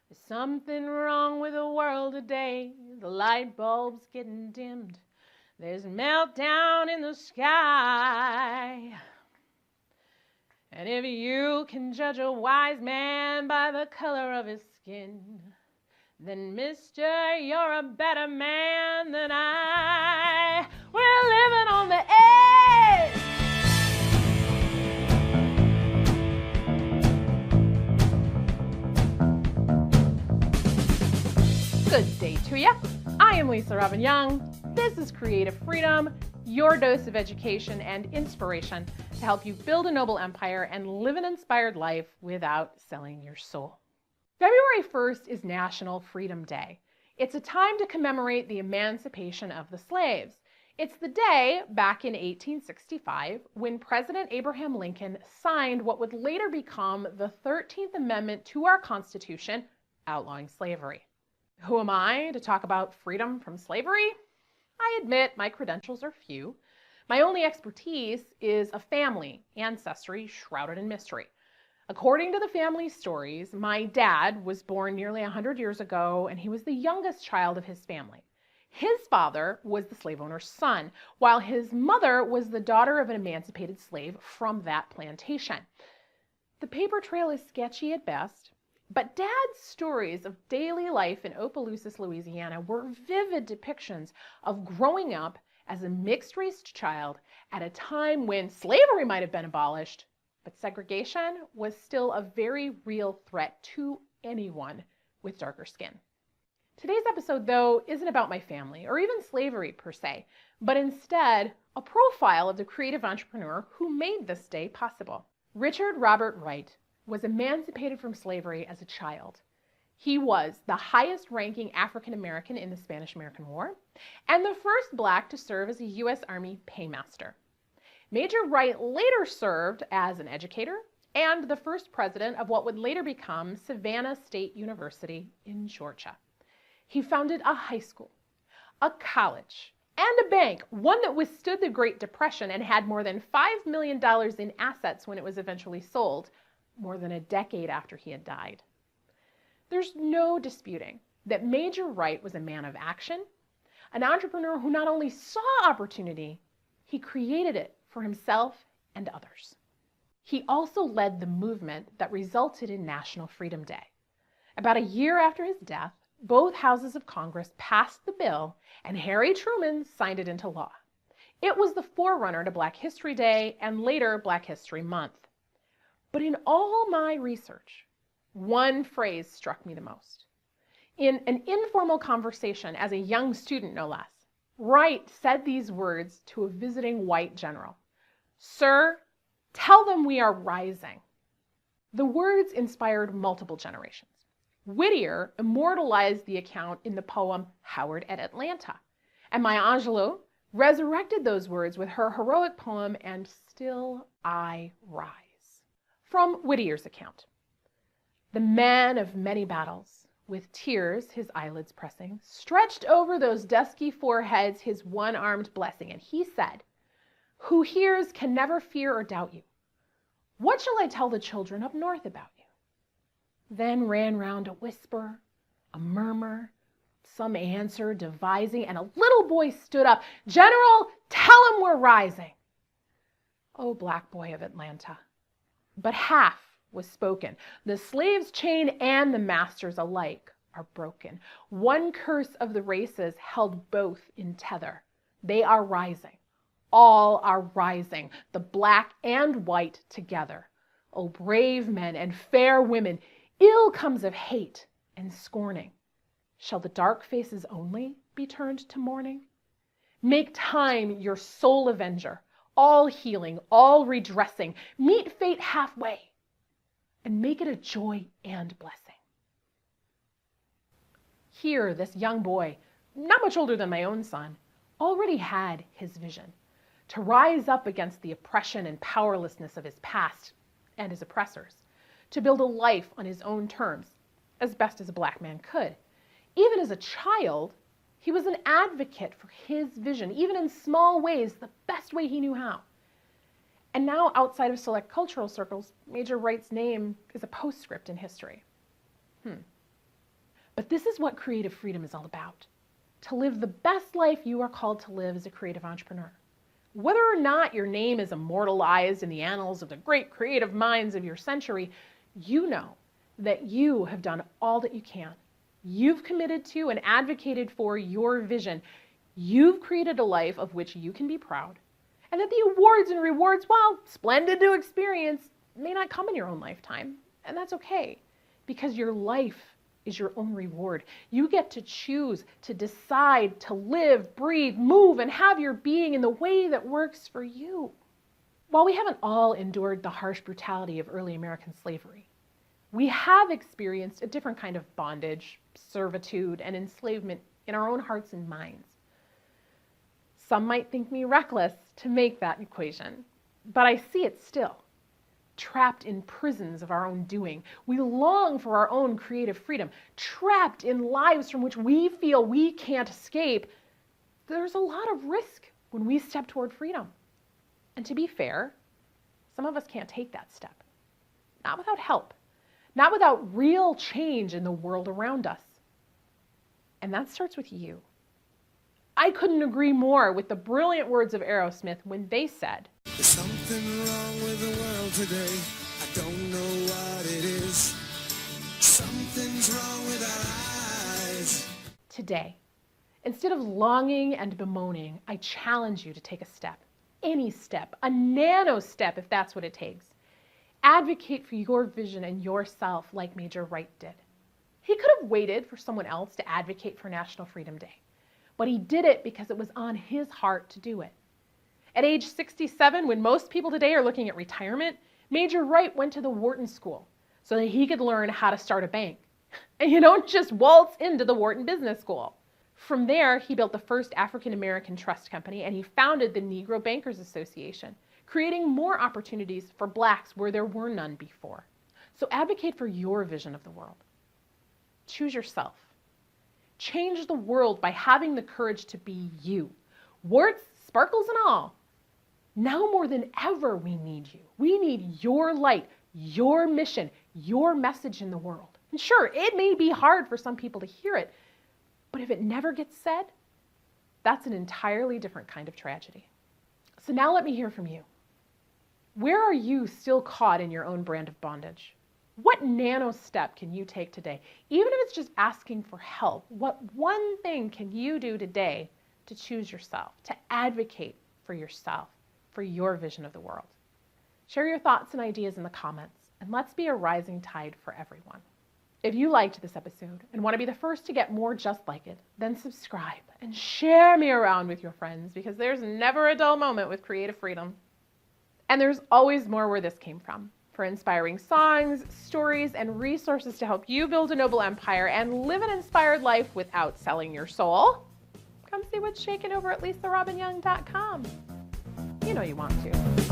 There's something wrong with the world today. The light bulb's getting dimmed. There's a meltdown in the sky. And if you can judge a wise man by the color of his skin, then mister, you're a better man than I. We're living on the edge. Good day to you. I am Lisa Robbin Young. This is Creative Freedom, your dose of education and inspiration to help you build a noble empire and live an inspired life without selling your soul. February 1st is National Freedom Day. It's a time to commemorate the emancipation of the slaves. It's the day, back in 1865, when President Abraham Lincoln signed what would later become the 13th Amendment to our Constitution, outlawing slavery. Who am I to talk about freedom from slavery? I admit my credentials are few. My only expertise is a family ancestry shrouded in mystery. According to the family stories, my dad was born nearly 100 years ago, and he was the youngest child of his family. His father was the slave owner's son, while his mother was the daughter of an emancipated slave from that plantation. The paper trail is sketchy at best, but Dad's stories of daily life in Opelousas, Louisiana were vivid depictions of growing up as a mixed-race child at a time when slavery might have been abolished, but segregation was still a very real threat to anyone with darker skin. Today's episode, though, isn't about my family or even slavery per se, but instead a profile of the creative entrepreneur who made this day possible. Richard Robert Wright was emancipated from slavery as a child. He was the highest-ranking African-American in the Spanish-American War and the first Black to serve as a U.S. Army paymaster. Major Wright later served as an educator and the first president of what would later become Savannah State University in Georgia. He founded a high school, a college, and a bank, one that withstood the Great Depression and had more than $5 million in assets when it was eventually sold, more than a decade after he had died. There's no disputing that Major Wright was a man of action, an entrepreneur who not only saw opportunity, he created it for himself and others. He also led the movement that resulted in National Freedom Day. About a year after his death, both houses of Congress passed the bill and Harry Truman signed it into law. It was the forerunner to Black History Day and later Black History Month. But in all my research, one phrase struck me the most. In an informal conversation as a young student, no less, Wright said these words to a visiting white general: "Sir, tell them we are rising." The words inspired multiple generations. Whittier immortalized the account in the poem Howard at Atlanta, and Maya Angelou resurrected those words with her heroic poem And Still I Rise. From Whittier's account: "The man of many battles, with tears his eyelids pressing, stretched over those dusky foreheads his one-armed blessing, and he said, 'Who hears can never fear or doubt you. What shall I tell the children up north about you?' Then ran round a whisper, a murmur, some answer devising, and a little boy stood up. 'General, tell 'em we're rising.' Oh, black boy of Atlanta. But half was spoken. The slave's chain and the master's alike are broken. One curse of the races held both in tether. They are rising. All are rising, the black and white together. O brave men and fair women, ill comes of hate and scorning. Shall the dark faces only be turned to mourning? Make time your sole avenger, all healing, all redressing. Meet fate halfway and make it a joy and blessing." Here, this young boy, not much older than my own son, already had his vision: to rise up against the oppression and powerlessness of his past and his oppressors, to build a life on his own terms, as best as a black man could. Even as a child, he was an advocate for his vision, even in small ways, the best way he knew how. And now, outside of select cultural circles, Major Wright's name is a postscript in history. But this is what creative freedom is all about. To live the best life you are called to live as a creative entrepreneur. Whether or not your name is immortalized in the annals of the great creative minds of your century, you know that you have done all that you can. You've committed to and advocated for your vision. You've created a life of which you can be proud. And that the awards and rewards, while splendid to experience, may not come in your own lifetime. And that's okay, because your life is your own reward. You get to choose, to decide, to live, breathe, move, and have your being in the way that works for you. While we haven't all endured the harsh brutality of early American slavery, we have experienced a different kind of bondage, servitude, and enslavement in our own hearts and minds. Some might think me reckless to make that equation, but I see it still. Trapped in prisons of our own doing. We long for our own creative freedom, trapped in lives from which we feel we can't escape. There's a lot of risk when we step toward freedom. And to be fair, some of us can't take that step. Not without help. Not without real change in the world around us. And that starts with you. I couldn't agree more with the brilliant words of Aerosmith when they said, "There's something wrong with the world today. I don't know what it is. Something's wrong with our eyes." Today, instead of longing and bemoaning, I challenge you to take a step. Any step, a nano step if that's what it takes. Advocate for your vision and yourself like Major Wright did. He could have waited for someone else to advocate for National Freedom Day, but he did it because it was on his heart to do it. At age 67, when most people today are looking at retirement, Major Wright went to the Wharton School so that he could learn how to start a bank. And you don't just waltz into the Wharton Business School. From there, he built the first African-American trust company, and he founded the Negro Bankers Association, creating more opportunities for Blacks where there were none before. So advocate for your vision of the world. Choose yourself. Change the world by having the courage to be you. Warts, sparkles, and all. Now more than ever, we need you. We need your light, your mission, your message in the world. And sure, it may be hard for some people to hear it, but if it never gets said, that's an entirely different kind of tragedy. So now let me hear from you. Where are you still caught in your own brand of bondage? What nano step can you take today? Even if it's just asking for help, what one thing can you do today to choose yourself, to advocate for yourself, for your vision of the world? Share your thoughts and ideas in the comments, and let's be a rising tide for everyone. If you liked this episode and want to be the first to get more just like it, then subscribe and share me around with your friends, because there's never a dull moment with creative freedom. And there's always more where this came from. For inspiring songs, stories, and resources to help you build a noble empire and live an inspired life without selling your soul, come see what's shaking over at LisaRobbinYoung.com. You know you want to.